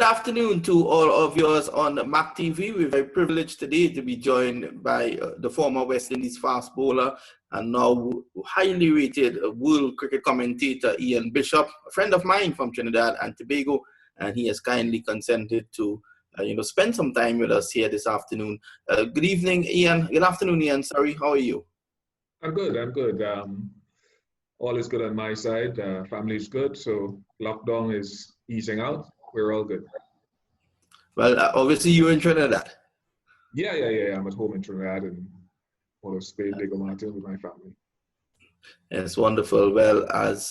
Good afternoon to all of yours on MAQ TV. We're very privileged today to be joined by the former West Indies fast bowler and now highly rated world cricket commentator Ian Bishop, a friend of mine from Trinidad and Tobago, and he has kindly consented to spend some time with us here this afternoon. Good evening, Ian. Good afternoon, Ian. Sorry, how are you? I'm good. All is good on my side. Family is good. So lockdown is easing out. We're all good. Well, obviously you're in Trinidad. Yeah. I'm at home in Trinidad and out of Spain, Diego Martin with my family. It's wonderful. Well, as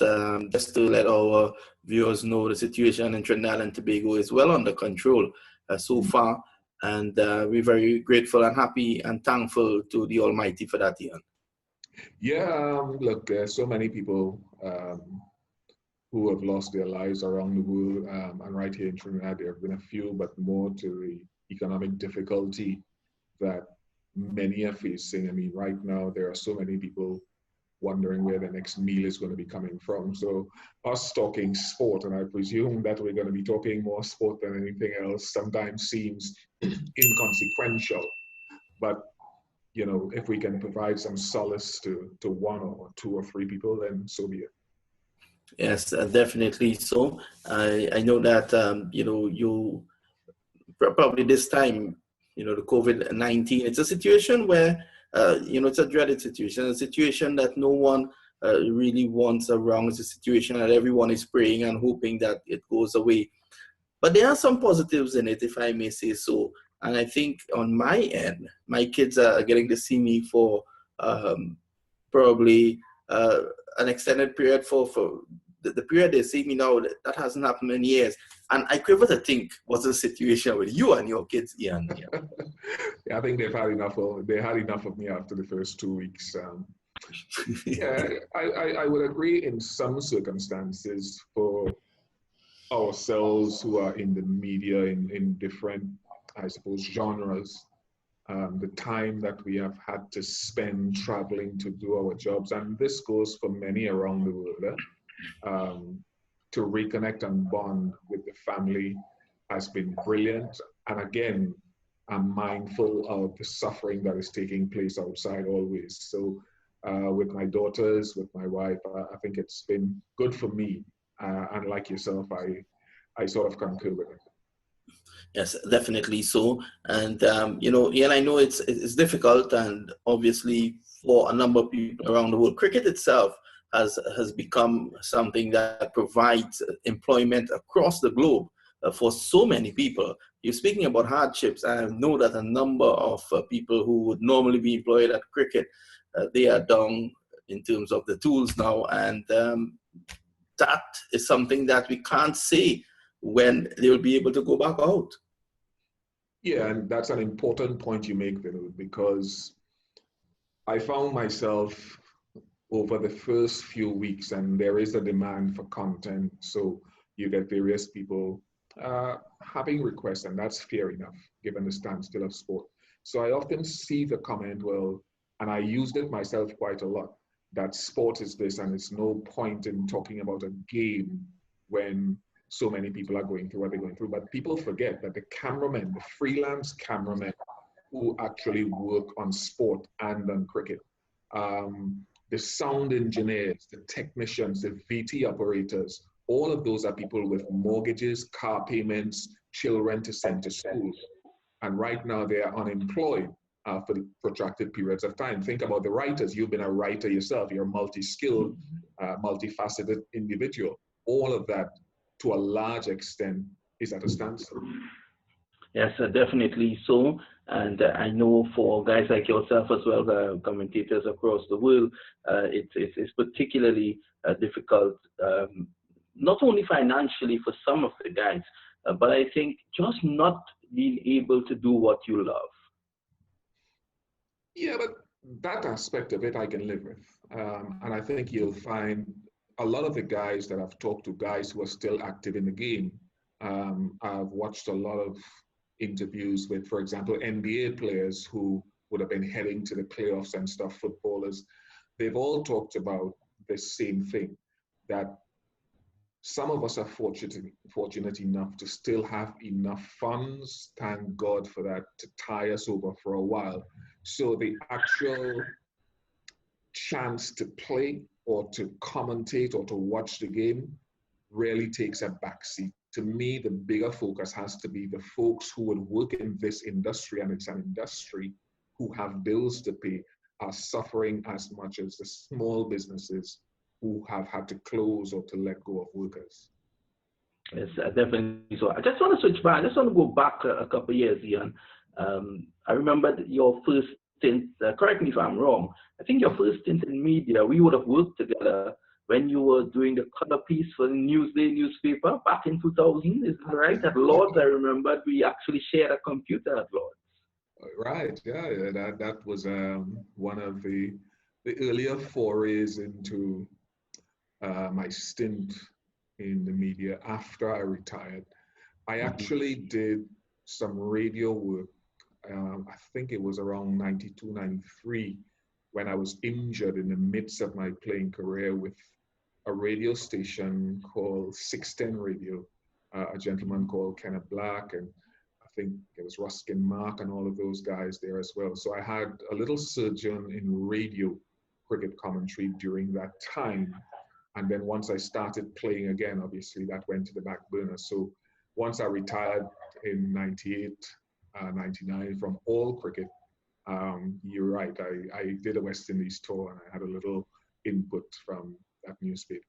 just to let our viewers know, the situation in Trinidad and Tobago is well under control so far. And we're very grateful and happy and thankful to the Almighty for that, Ian. Yeah, look, so many people who have lost their lives around the world, and right here in Trinidad, there have been a few, but more to the economic difficulty that many are facing. I mean, right now, there are so many people wondering where the next meal is going to be coming from. So us talking sport, and I presume that we're going to be talking more sport than anything else, sometimes seems inconsequential. But if we can provide some solace to one or two or three people, then so be it. Yes, definitely. So I know that you probably this time, the COVID-19, it's a situation where it's a dreaded situation, a situation that no one really wants around. It's a situation that everyone is praying and hoping that it goes away. But there are some positives in it, if I may say so. And I think on my end, my kids are getting to see me for probably an extended period for the period they see me now. That hasn't happened in years. And I quiver to think, what's the situation with you and your kids, Ian? Yeah, I think they had enough of me after the first 2 weeks. Yeah, I would agree in some circumstances for ourselves who are in the media in different, I suppose, genres. The time that we have had to spend traveling to do our jobs, and this goes for many around the world, to reconnect and bond with the family has been brilliant. And again, I'm mindful of the suffering that is taking place outside always. So with my daughters, with my wife, I think it's been good for me. And like yourself, I sort of concur with it. Yes, definitely so. And, Ian, I know it's difficult, and obviously for a number of people around the world, cricket itself has become something that provides employment across the globe for so many people. You're speaking about hardships. I know that a number of people who would normally be employed at cricket, they are down in terms of the tools now, and that is something that we can't say when they will be able to go back out. Yeah, and that's an important point you make, Vinod, because I found myself over the first few weeks, and there is a demand for content. So you get various people having requests, and that's fair enough, given the standstill of sport. So I often see the comment, well, and I used it myself quite a lot, that sport is this, and it's no point in talking about a game when so many people are going through what they're going through. But people forget that the cameramen, the freelance cameramen who actually work on sport and on cricket, the sound engineers, the technicians, the VT operators, all of those are people with mortgages, car payments, children to send to school. And right now they are unemployed for the protracted periods of time. Think about the writers. You've been a writer yourself. You're a multi-skilled, multifaceted individual. All of that, to a large extent, is at a standstill. Yes, definitely so. And I know for guys like yourself as well, commentators across the world, it's particularly difficult, not only financially for some of the guys, but I think just not being able to do what you love. Yeah, but that aspect of it I can live with. And I think you'll find a lot of the guys that I've talked to, guys who are still active in the game, I've watched a lot of interviews with, for example, NBA players who would have been heading to the playoffs and stuff, footballers. They've all talked about the same thing, that some of us are fortunate enough to still have enough funds, thank God for that, to tie us over for a while. So the actual chance to play or to commentate or to watch the game really takes a backseat. To me, the bigger focus has to be the folks who would work in this industry, and it's an industry, who have bills to pay, are suffering as much as the small businesses who have had to close or to let go of workers. Yes, definitely. So I just want to switch back. I just want to go back a couple of years, Ian. I remember your first stint, correct me if I'm wrong, I think your first stint in media, we would have worked together when you were doing the color piece for the Newsday newspaper back in 2000, is that right? At Lord's, I remember we actually shared a computer at Lord's. Right, yeah, that was one of the earlier forays into my stint in the media after I retired. I actually did some radio work. I think it was around 92, 93, when I was injured in the midst of my playing career with a radio station called 610 Radio, a gentleman called Kenneth Black, and I think it was Ruskin Mark and all of those guys there as well. So I had a little sojourn in radio cricket commentary during that time. And then once I started playing again, obviously that went to the back burner. So once I retired in 98, 99 from all cricket, you're right, I did a West Indies tour and I had a little input from that newspaper.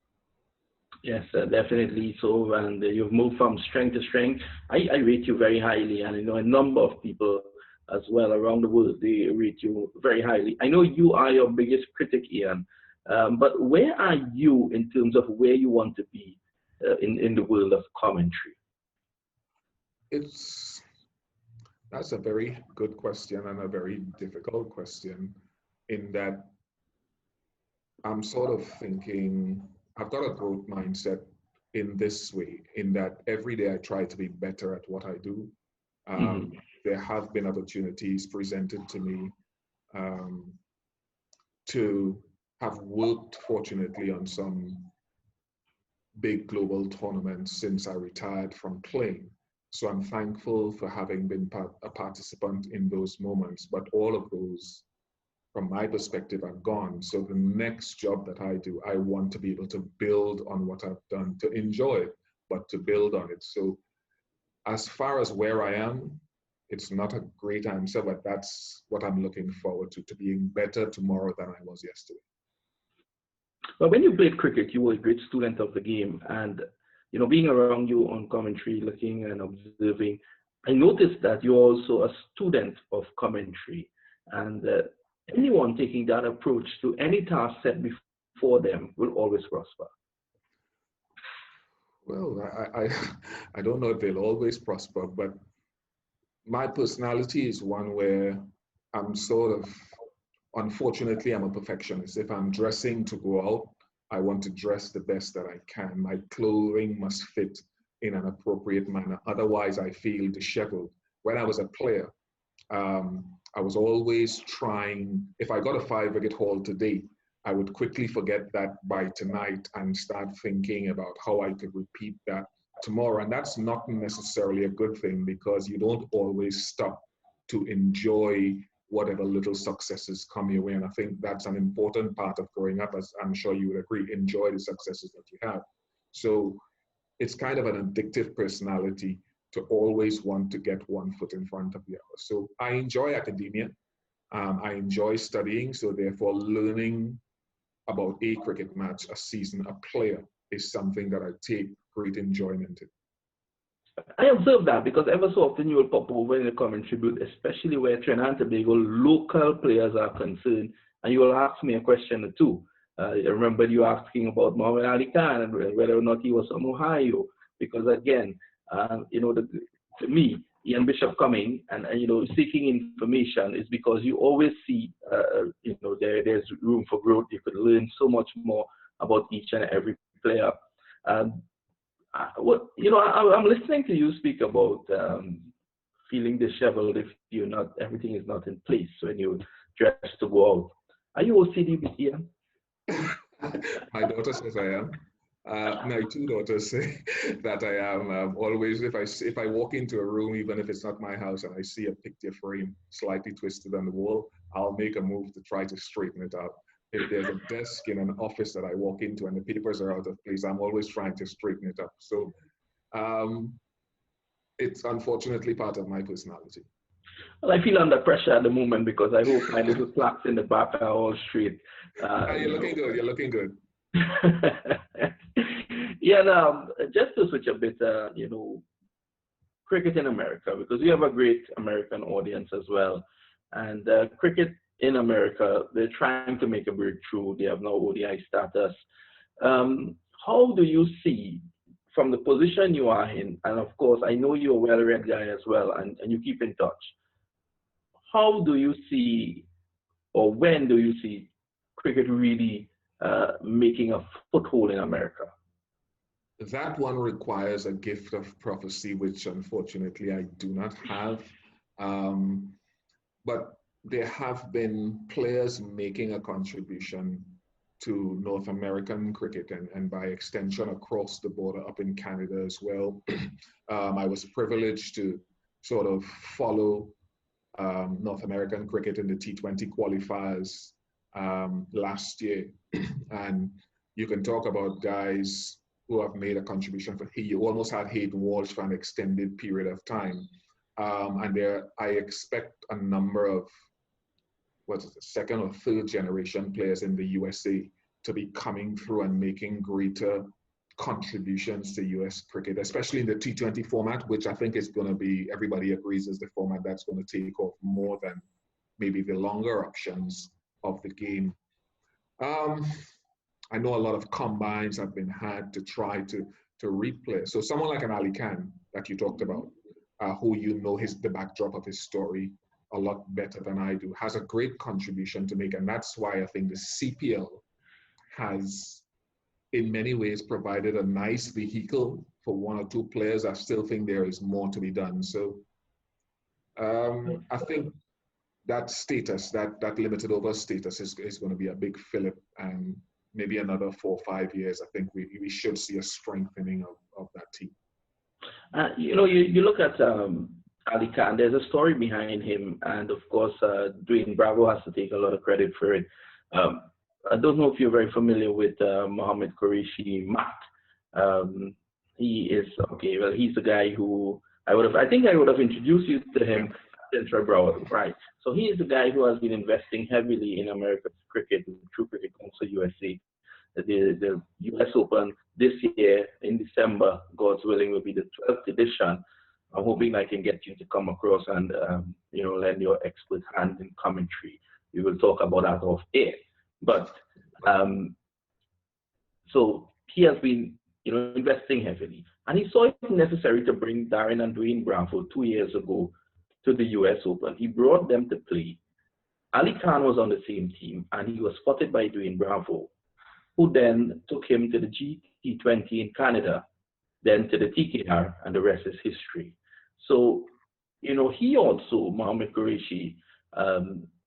Yes, definitely so, and you've moved from strength to strength. I rate you very highly, and I know a number of people as well around the world, they rate you very highly. I know you are your biggest critic, Ian, but where are you in terms of where you want to be in the world of commentary? That's a very good question and a very difficult question, in that I'm sort of thinking, I've got a growth mindset in this way, in that every day I try to be better at what I do. There have been opportunities presented to me to have worked, fortunately, on some big global tournaments since I retired from playing. So I'm thankful for having been a participant in those moments, but all of those, from my perspective, are gone. So the next job that I do, I want to be able to build on what I've done, to enjoy it, but to build on it. So as far as where I am, it's not a great answer, but that's what I'm looking forward to being better tomorrow than I was yesterday. But when you played cricket, you were a great student of the game, and you know, being around you on commentary, looking and observing, I noticed that you're also a student of commentary, and anyone taking that approach to any task set before them will always prosper. Well, I don't know if they'll always prosper, but my personality is one where I'm sort of, unfortunately, I'm a perfectionist. If I'm dressing to go out, I want to dress the best that I can. My clothing must fit in an appropriate manner. Otherwise, I feel disheveled. When I was a player, I was always trying, if I got a 5-wicket haul today, I would quickly forget that by tonight and start thinking about how I could repeat that tomorrow. And that's not necessarily a good thing, because you don't always stop to enjoy whatever little successes come your way. And I think that's an important part of growing up, as I'm sure you would agree. Enjoy the successes that you have. So it's kind of an addictive personality to always want to get one foot in front of the other. So I enjoy academia. I enjoy studying. So therefore, learning about a cricket match, a season, a player is something that I take great enjoyment in. I observe that because ever so often you will pop over in the commentary booth, especially where Trinidad and Tobago local players are concerned, and you will ask me a question or two. I remember you asking about Muhammad Ali Khan and whether or not he was from Ohio, because again, you know, to me, Ian Bishop coming and you know, seeking information is because you always see, you know, there's room for growth. You could learn so much more about each and every player. You know, I'm listening to you speak about feeling disheveled if you're not, everything is not in place when you dress to go out. Are you OCD, Ian? My daughter says I am. My two daughters say that I am always, if I walk into a room, even if it's not my house, and I see a picture frame slightly twisted on the wall, I'll make a move to try to straighten it out. If there's a desk in an office that I walk into and the papers are out of place, I'm always trying to straighten it up. So it's unfortunately part of my personality. Well, I feel under pressure at the moment because I hope my little plaques in the back are all straight. You're looking good. You're looking good. Yeah, now, just to switch a bit, cricket in America, because we have a great American audience as well. And cricket in America, they're trying to make a breakthrough. They have no ODI status. How do you see, from the position you are in, and of course, I know you're a well-read guy as well, and you keep in touch. How do you see, or when do you see cricket really making a foothold in America? That one requires a gift of prophecy, which unfortunately I do not have. But there have been players making a contribution to North American cricket and by extension across the border up in Canada as well. I was privileged to sort of follow North American cricket in the T20 qualifiers last year. And you can talk about guys who have made a contribution for, you almost had Hayden Walsh for an extended period of time. And there, I expect a number of, second or third generation players in the USA to be coming through and making greater contributions to US cricket, especially in the T20 format, which I think is going to be, everybody agrees is the format that's going to take off more than maybe the longer options of the game. I know a lot of combines have been had to try to replay. So someone like an Ali Khan that you talked about, who you know the backdrop of his story a lot better than I do, has a great contribution to make. And that's why I think the CPL has, in many ways, provided a nice vehicle for one or two players. I still think there is more to be done. So I think that status, that limited over status is going to be a big fillip, and maybe another 4 or 5 years, I think we should see a strengthening of that team. You look at Ali Khan, there's a story behind him, and of course, Dwayne Bravo has to take a lot of credit for it. I don't know if you're very familiar with Mohammed Qureshi, MAQ. He is, okay, well, he's the guy who I think I would have introduced you to him Central Broward, right? So he is the guy who has been investing heavily in American cricket through Cricket Council USA. The US Open this year in December, God's willing, will be the 12th edition. I'm hoping I can get you to come across and lend your expert hand in commentary. We will talk about that off air. But so he has been investing heavily, and he saw it necessary to bring Darren and Dwayne Bravo 2 years ago to the US Open. He brought them to play. Ali Khan was on the same team, and he was spotted by Dwayne Bravo, who then took him to the T20 in Canada, then to the TKR, and the rest is history. So, he also, Mohammed Qureshi,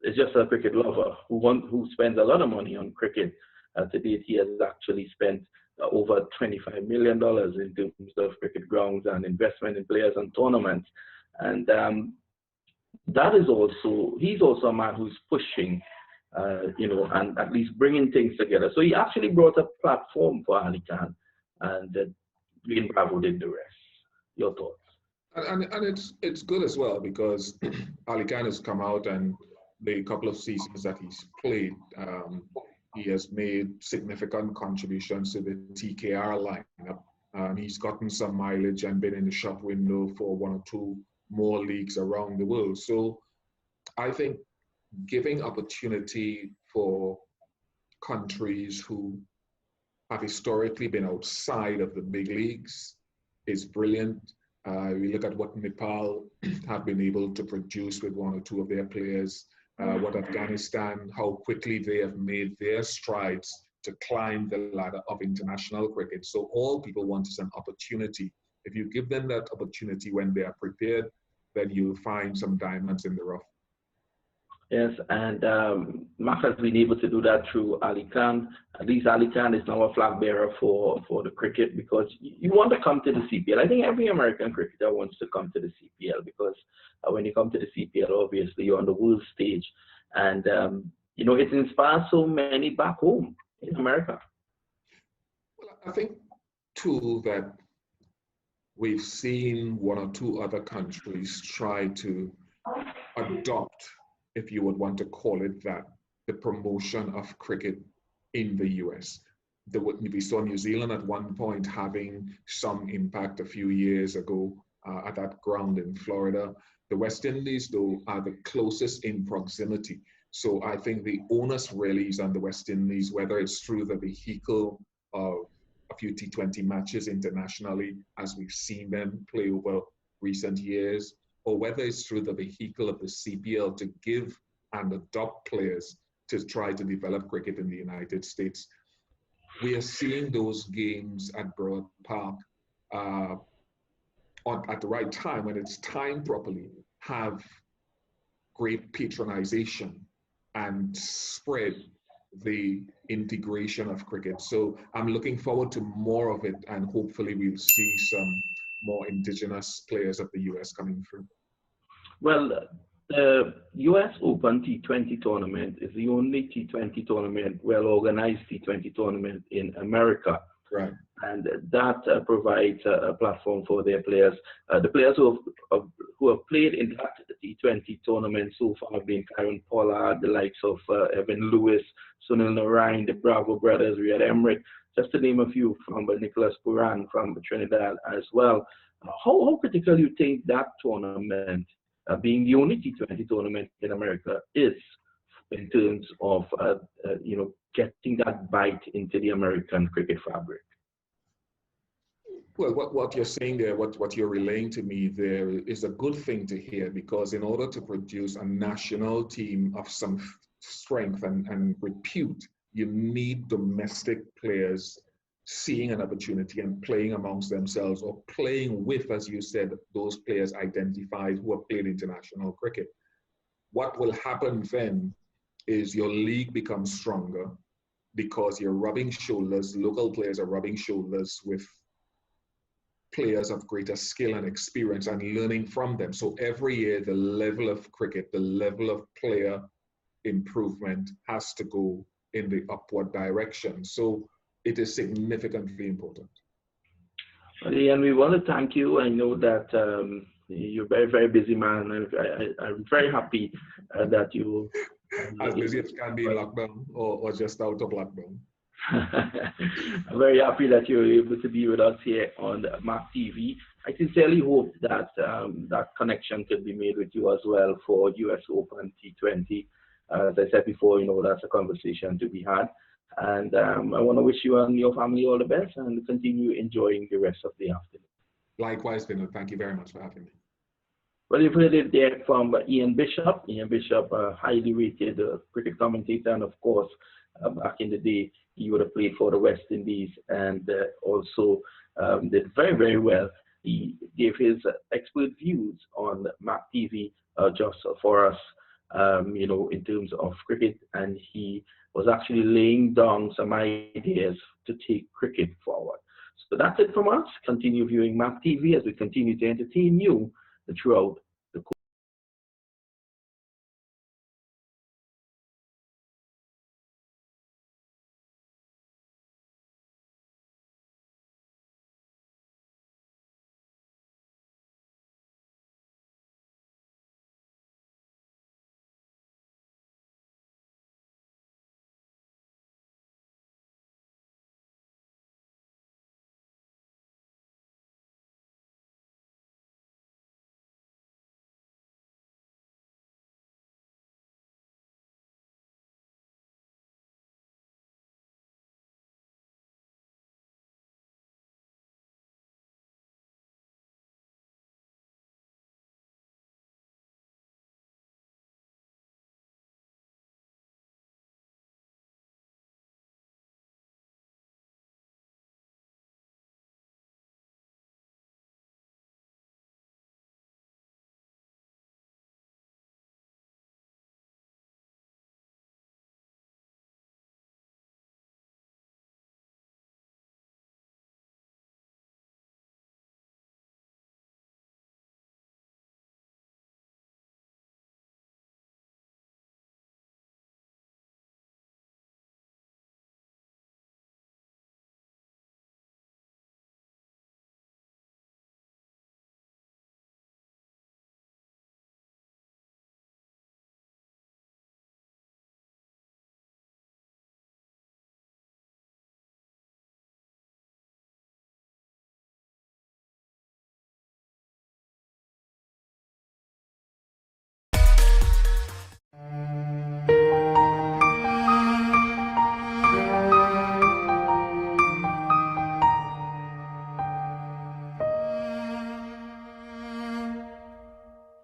is just a cricket lover who spends a lot of money on cricket. To date, he has actually spent over $25 million in terms of cricket grounds and investment in players and tournaments. And that is also, he's also a man who's pushing, and at least bringing things together. So he actually brought a platform for Ali Khan, and Dwayne Bravo did the rest. Your thoughts? And it's good as well, because Ali Khan has come out, and the couple of seasons that he's played, he has made significant contributions to the TKR lineup. He's gotten some mileage and been in the shop window for 1 or 2 more leagues around the world. So I think giving opportunity for countries who have historically been outside of the big leagues is brilliant. We look at what Nepal have been able to produce with 1 or 2 of their players, what Afghanistan, how quickly they have made their strides to climb the ladder of international cricket. So all people want is an opportunity. If you give them that opportunity when they are prepared, then you'll find some diamonds in the rough. Yes, and Mark has been able to do that through Ali Khan. At least Ali Khan is now a flag bearer for the cricket because you want to come to the CPL. I think every American cricketer wants to come to the CPL because when you come to the CPL, obviously you're on the world stage, and you know it inspires so many back home in America. Well, I think too that we've seen one or two other countries try to adopt, if you would want to call it that, the promotion of cricket in the US. We saw New Zealand at one point having some impact a few years ago at that ground in Florida. The West Indies, though, are the closest in proximity. So I think the onus really is on the West Indies, whether it's through the vehicle of a few T20 matches internationally, as we've seen them play over recent years, or whether it's through the vehicle of the CPL to give and adopt players to try to develop cricket in the United States. We are seeing those games at Broad Park at the right time, when it's timed properly, have great patronization and spread the integration of cricket. So I'm looking forward to more of it, and hopefully we'll see some more indigenous players of the US coming through. Well, the US Open T20 tournament is the only T20 tournament, well organized T20 tournament in America. Right. And that provides a platform for their players. The players who have played in that T20 tournament so far have been Karen Pollard, the likes of Evan Lewis, Sunil Narain, the Bravo brothers, Riyad Emmerich, just to name a few, from Nicholas Puran from Trinidad as well. How critical do you think that tournament, being the only T20 tournament in America, is in terms of you know, getting that bite into the American cricket fabric? Well, what you're saying there, what you're relaying to me there is a good thing to hear, because in order to produce a national team of some strength and repute, you need domestic players seeing an opportunity and playing amongst themselves, or playing with, as you said, those players identified who have played international cricket. What will happen then is your league becomes stronger because you're rubbing shoulders, local players are rubbing shoulders with players of greater skill and experience and learning from them. So every year, the level of cricket, the level of player improvement has to go in the upward direction. So it is significantly important. And we want to thank you. I know that you're a very, very busy man. I'm very happy that you... As busy as can be in lockdown or just out of lockdown. I'm very happy that you're able to be with us here on MAQ TV. I sincerely hope that that connection could be made with you as well for US Open T20. As I said before, you know, that's a conversation to be had. And I want to wish you and your family all the best and continue enjoying the rest of the afternoon. Likewise, Vinod. Thank you very much for having me. Well, you've heard it there from Ian Bishop. Ian Bishop, a highly rated cricket commentator, and of course, back in the day, he would have played for the West Indies and also did very, very well. He gave his expert views on MAQ TV just for us, you know, in terms of cricket, and he was actually laying down some ideas to take cricket forward. So that's it from us. Continue viewing MAQ TV as we continue to entertain you throughout